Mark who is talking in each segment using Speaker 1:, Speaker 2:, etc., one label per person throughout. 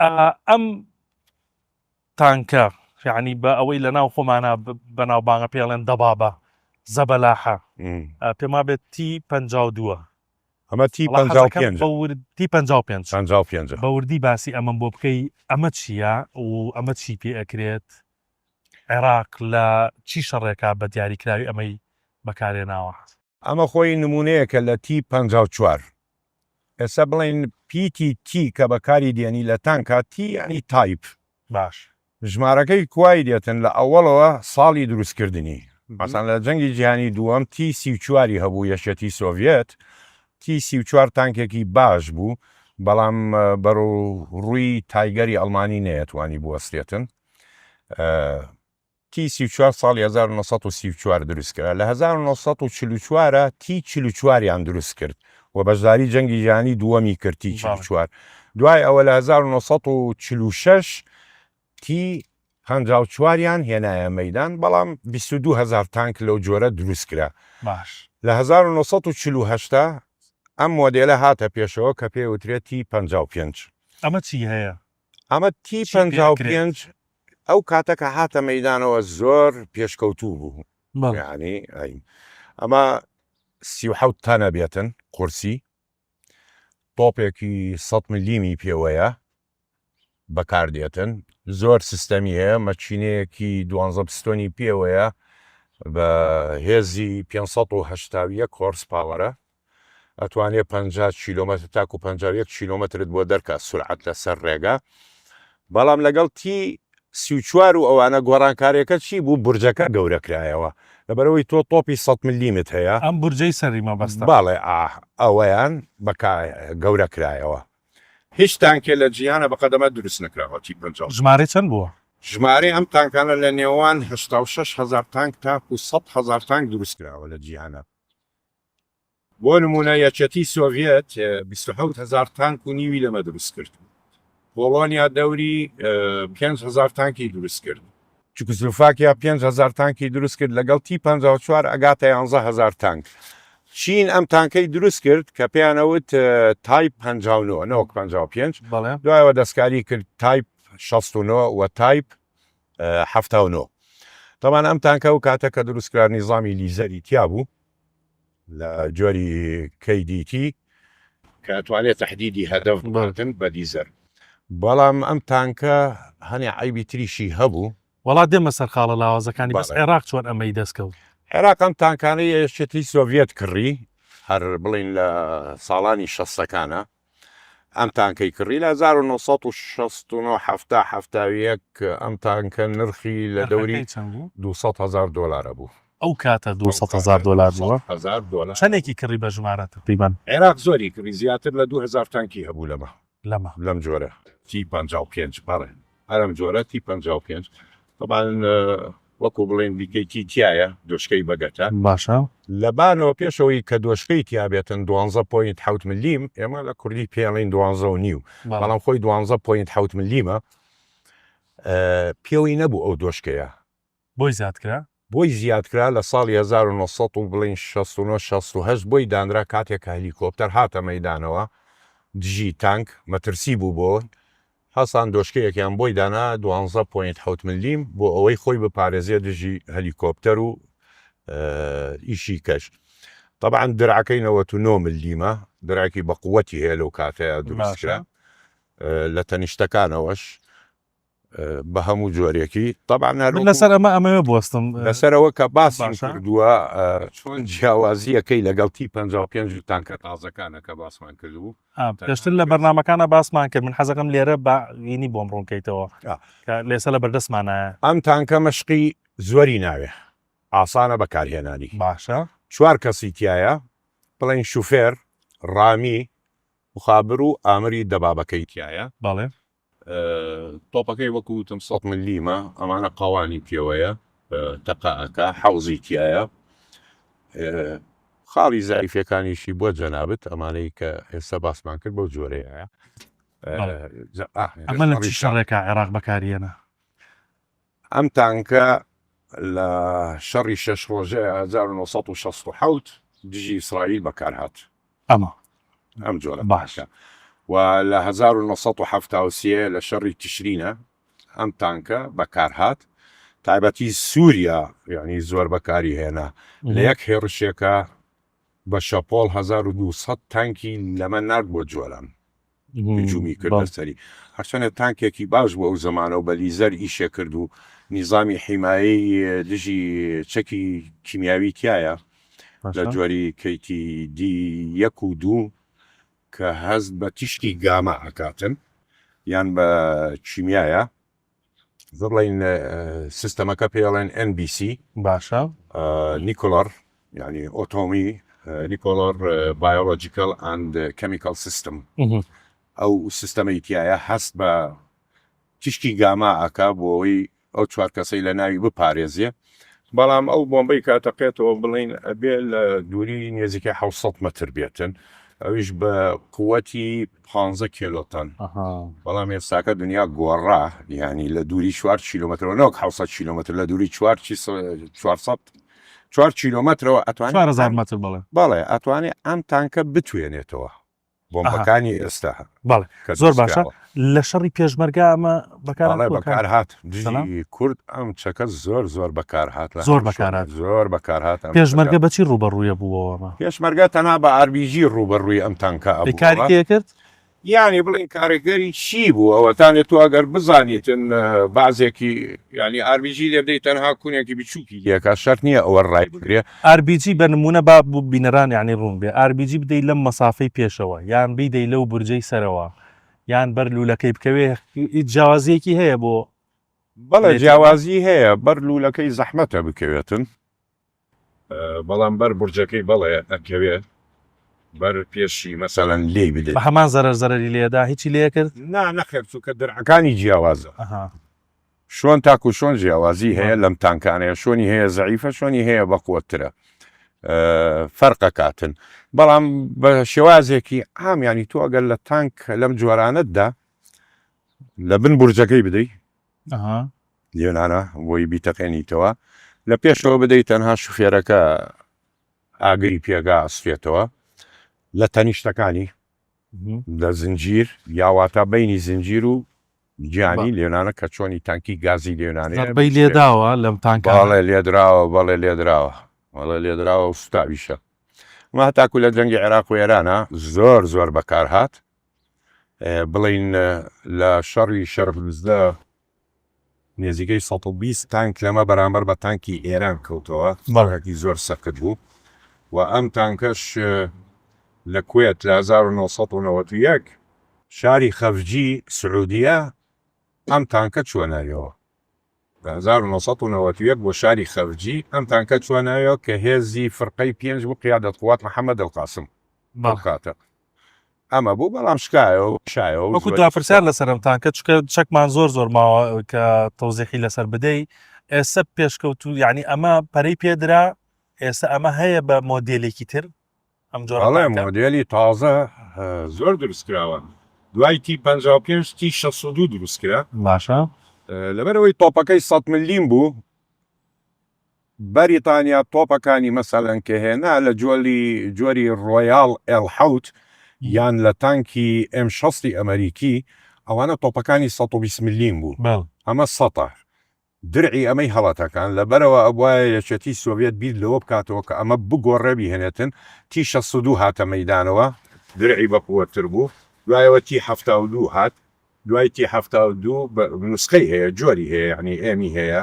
Speaker 1: ئەم تانکە یعنی بە ئەوەی لە ناو خۆمانە بەناوبانگە پێڵێن دەبابە زەبەلاحە پێما بێت تی 52
Speaker 2: ئەمە تی 55
Speaker 1: تی 55
Speaker 2: 55
Speaker 1: بەوردی باسی ئەمەم بۆ بکەی ئەمە چییە و ئەمە چی پێ ئەکرێت عێراق لە چی شەڕێکا بە دیاریکراوی ئەمەی بەکارێناوە
Speaker 2: ئەمە خۆی نمونەیەکە لە تی 54 ئێستا بڵین پیتی تی کە بەکاری دێنی لە تانکە تی ینی تایپ
Speaker 1: باش
Speaker 2: ژمارەکەی کوای دێتن لە ئەوڵەوە ساڵی دروستکردنی مەسەن لە جەنگی جیهانی دووەم تی 34 هەبوو یەشەتی سۆڤێت تی 34 تانکێکی باش بوو بەڵام بەرەو ڕووی تایگەری ئەڵمانی نەیەتوانی بوەستێتن تی 34 ساڵی 1934 دروستکرا لە 1944 تی 44یان دروست کرد و بەشداری جەنگی جیهانی دووەمی کرد تی 44 دوای ئەوە لە 1946 تی 54یان هێنایە مەیدان بەڵام 22,000 تانک لەو جۆرە دروستکرا
Speaker 1: باش
Speaker 2: لە 1940 ئەم مۆدێلە هاتە پێشەوە کە پێوترێت تی 55
Speaker 1: ئەمە چی هەیە
Speaker 2: ئەمە تی 55 ئەو کاتەکە هاتە مەیدانەوە زۆر پێشکەوتوو بوو ینی ئەمە 37 تانە بێتن قورسی تۆپێکی 100 ملیمی پێوەیە بەکاردێتن زۆر سیستەمی هەیە مەچینەیەکی 12 پستۆنی پێوەیە بە هێزی 580 کۆرس پاوەرە ئەتوانێت 50 کیلۆمەتر تاکو 51 کیلۆمەترت بۆ دەرکات سورعەت لەسەر ڕێگە بەڵام لەگەڵ تی 34 و ئەوانە گۆڕانکاریەکە چی بوو بورجەکە گەورەکرایەوە لەبەرەوەی تۆ تۆپی 100 ملیمت هەیە
Speaker 1: ئەم بورجەی سەریمە بەستە
Speaker 2: باڵێ ئەوەیان گەورەکرایەوە هیچ تانکێ لە جیهانە بەقەدەمە دروست نکراوە تی 50
Speaker 1: ژمارە چەند بووە
Speaker 2: ژمارە ئەم تانکانە لە نێوان 86,000 تانک تاکو 100,000 تانک دروستکراوە لە جیهانە بۆ نمونە یەکێتی سۆڤێت 27,000 تانک و نیوی لەمە دروست کرد پۆڵۆنیا دەوری 5,000 تانکی دروست کرد چکسلۆڤاکیا 5,000 تانکی دروست کرد لەگەڵ تی 54 ئەگاتە 11,000 تانک چین ئەم تانکەی دروست کرد کە پێیانەوت تایپ 59 نەوەک 55 دوایەوە دەستکاری کرد تایپ 69 و تایپ 79 تەمان ئەم تانکە و کاتە کە دروستکرا نیزامی لیزەری تیا بوو لە جۆری KDT کە ئەتوانێت تەحدیدی هەدەف بڵتن بە دیزەر بەڵام ئەم تانکە هەنێ عیبی تریشی هەبوو
Speaker 1: وڵات دێمە سەر خاڵە لاوازەکانی بەس عێراق چۆن ئەمەی دەستکەوت
Speaker 2: عێراق ئەم تانکانەی یەکێتی سۆڤێت کڕی هەر بڵین لە ساڵانی 60ەکانە ئەم تانکەی کڕی لە 1960 ئەم تانکە نرخی لە دەوری 200,000 دلار بوو
Speaker 1: ئەو کاتە 200,000 دلار بووە چەندێکی کڕی بە ژمارە تقریبان
Speaker 2: عێراق زۆری کڕی زیاتر لە 2000 تانکی هەبوو
Speaker 1: لەمە
Speaker 2: لەم جۆرە تی 55 بەڵێ هەرم جۆرە تی 55 طبعاً وەکو بڵێن دیکەیتی تایە دۆشکەی بەگەتە
Speaker 1: باشە
Speaker 2: لەبانەوە پێشەوەی کە دۆشکەی تیابێتن 12.7 ملیم ئێمە لە کوردی پێڵین 12.5 بەڵام خۆی 12.7 ملیمە پێوەی نەبوو ئەو دۆشکەیە بۆی زیادکرا لە ساڵی 1900 بڵین 69-68 بۆی دانرا کاتێک هەلیکۆپتەر هاتە مەیدانەوە دژی تانک مەترسی بوو بۆ هەسان دۆشکەیەکیان بۆی دانا 12.7 ملیم بۆ ئەوەی خۆی بپارێزیە دژی هەلیکۆپتەر و ئیشی کەش طبعاً درعەکەی 99 ملیمە درعکی بە قووەتی هەیە لەو کاتەیە دروستکرا لە تەنیشتەکانەوەش بە هەموو جۆرێکی طبعاً
Speaker 1: لەسەر ئەمە بوەستم
Speaker 2: لەسەرەوە کە باسی کردووە چۆن جیاوازیەکەی لەگەڵ تی 55 تانکە تازەکانە کە باسمان کردبوو
Speaker 1: پێشتر لە بەرنامەکانە باسمان کرد من حەزەکەم لێرە باینی بۆم ڕوونکەیتەوە لێسە لە بەردەستمانە
Speaker 2: ئەم تانکە مەشقی زۆری ناوێ ئاسانە بەکارهێنانی
Speaker 1: باشە
Speaker 2: 4 کەسی تایە بڵێن شوفێر ڕامی مخابر و ئامری دەبابەکەی تایە
Speaker 1: بەڵێ
Speaker 2: تۆپەکەی وەکوتم 100 ملیمە ئەمانە قاوانی پێوەیە تەقاەکە حەوزی تایە خاڵی زایفەکانیشی بۆ جەنابەت ئەمانەی کە ئێستا باسمان کرد بۆ جۆرەیە
Speaker 1: ئەمە لە چی شەڕێکە عێراق بەکارهێنا
Speaker 2: ئەم تانکە لە شەڕی 6 ڕۆژە 1960 دژی ئیسرائیل بەکارهات
Speaker 1: ئەم
Speaker 2: جۆرە
Speaker 1: باشە
Speaker 2: و لە 1970 لە شەڕی تشرینە ئەم تانکە بەکارهات تایبەتی سووریا یعنی زۆر بەکاری هێنا لە یەک هێڕشێکە بە شەپۆڵ 1200 تانکی لەمە نرد بۆ جۆران هجومی کرد سەری هەرچەنە تانکێکی باش بۆ ئەو زمانە و بە لیزەر ئیشێ کرد و نیزامی حیمایی دژی چەکی کیمیاوی تایە لە جۆری کەیتی دی 1 و 2 کە هەست بە تیشتی گاما ئەکاتن یان بە کیمیایە زڵین سیستەمەکە پێڵێن NBC
Speaker 1: باشە
Speaker 2: نیکۆلەر یعنی ئۆتۆمی نیکۆلەر بایۆلۆجیکال ئەند کەمیکال سیستم ئەو سیستەمەی تایە هەست بە تیشتی گاما ئەکا بۆ ئەوەی ئەو چوار کەسەی لە ناوی بپارێزیە بەڵام ئەو بۆمبەی کاتەقێتەوە بڵین ئەبێ لە دووری نێزیکە 600 متر بێتن ئەویش بە قوەتی 15 کیلۆتن بەڵام ئێستاکە دنیا گۆڕا یعنی لە دووری 4 کیلۆمترەوە نەوەک 600 کیلۆمتر لە دووری 4 کیلۆمترەوە ئەتوانێت
Speaker 1: 4000 متر
Speaker 2: بەڵێ ئەتوانێت ئەم تانکە بتوێنێتەوە بۆمبەکانی ئێستا
Speaker 1: بەڵێ زۆر باشە لە شەڕی پێشمەرگا ئەمە
Speaker 2: بەکار هات دژی کورد ئەم چەکە زۆر بەکار هات زۆر بەکار هات
Speaker 1: پێشمەرگە بەچی ڕوبەڕوویە بووەوە
Speaker 2: پێشمەرگە تەنها بە RPG ڕوبەڕووی ئەم تانکە
Speaker 1: کاری کرد
Speaker 2: یعنی بڵین کارێگەری چی بوو ئەوەتانێت تو ئەگەر بزانیتن بازێکی ینی RPG لێ بدەیت تەنها کوونێکی بچووکی یەکە شەرت نییە ئەوە ڕای بگرێ
Speaker 1: RPG بە نمونە با بوو بینەران یعنی ڕوون بێ RPG بدەیت لەم مەسافەی پێشەوە یان بیدەی لەو بورجەی سەرەوە یان بەر لوولەکەی بکەوێ جیاوازیەکی هەیە بۆ
Speaker 2: بەڵێ جیاوازی هەیە بەر لوولەکەی زەحمەتە بکەوێتن بەڵام بەر بورجەکەی بەڵێ ئەکەوێت بەر پێشی مەسەلەن لێ بدێت
Speaker 1: بە هەمان زەرری لێدا هیچی لێ کرد
Speaker 2: نەخێر چووکە دەرعەکانی جیاوازە شۆن تاکو شۆن جیاوازی هەیە لەم تانکانەیە شۆنی هەیە زەعیفە شۆنی هەیە بەقوترە فەرقە کاتن بەڵام بە شێوازێکی ئامیانی تو ئەگەر لە تانک لەم جوارانتدا لە بن بورجەکەی بدەیت لێنانە بۆی بیتەقێنیتەوە لە پێشەوە بدەیت تەنها شوفێرەکە ئاگری پێگا ئەسفێتەوە لە تەنیشتەکانی لە زنجیر یاواتە بینی زنجیر و گیانی لێنانە کە چۆنی تانکی گازی لێنانێ
Speaker 1: بەی لێداوە لەم تانکە
Speaker 2: بەڵێ لێدراوە لێدراوە سوتاویشە ما تاکو لە جەنگی عێراق و ئێرانە زۆر بەکار هات بڵین لە شەڕی شەربزدە نێزیگەی 120 تانک لەمە بەرامبەر بە تانکی ئێران کەوتەوە بەڵێکی زۆر سەکت بوو و ئەم تانکەش لە کوێت لە 1991 شاری خەفجی سعودیە ئەم تانکە چوەناویەوە 1991 بۆ شاری خەفجی ئەم تانکە چوەناویەوە کە هێزی فرقەی 5 بوو قیادەت قوات محەممەد القاسم بەڵکاتە ئەمە بوو بەڵام شایەوە
Speaker 1: وەکو داپرسیار لەسەر ئەم تانکە چکە چەکمان زۆر ماوە کە تەوزیحی لەسەر بدەی ئێستا پێشکەوت و یعنی ئەمە پەرەی پێدرا ئێستا ئەمە هەیە بە مۆدیلێکی تر ئەم
Speaker 2: جۆرە مۆدیلی تازە زۆر دروستکراوە دوای تی 55 تی 62 دروستکرا
Speaker 1: باشە
Speaker 2: لەبەرەوەی تۆپەکەی 100 ملیم بوو بەریتانیا تۆپەکانی مەسەلەن کە هێنا لە جۆری ڕۆیاڵ ئێڵحەوت یان لە تانکی M60 ئەمریکی ئەوانە تۆپەکانی 120 ملیم بوو ئەمە سەتە درعی ئەمەی هەڵەتەکان لەبەرەوە ئەوایە یەکێتی سۆڤێت بیر لەوە بکاتەوە کە ئەمە بگۆڕێبی هێنێتن تی 62 هاتە مەیدانەوە درعی بەقوەتر بوو دوایەوە تی 72 هات دوای تی 72 نسخەی هەیە جۆری هەیە ینی ئێمی هەیە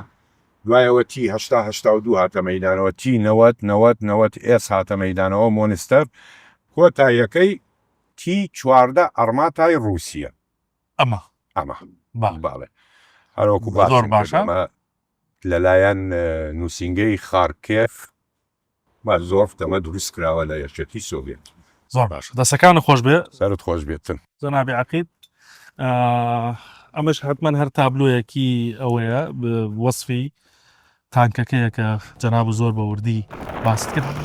Speaker 2: دوایەوە تی 82 هاتە مەیدانەوە تی 90 ئێس هاتە مەیدانەوە مۆنستەر کۆتاییەکەی تی 14 ئەرماتای رووسیە ئەمە باڵێ هەروەکو باشە لەلایەن نووسنگەی خارکێف زۆر تەمە دروست کراوە لە یەکێتی سۆڤێت
Speaker 1: زۆر باش دەسەکان خۆش بێ
Speaker 2: سەرت خۆش بێتن
Speaker 1: جەنابی عەقیل ئەمەش حتمەن هەر تابلۆیەکی ئەوەیە وەسفی تانکەکەیە کە جەناب زۆر بە وردی باست کرد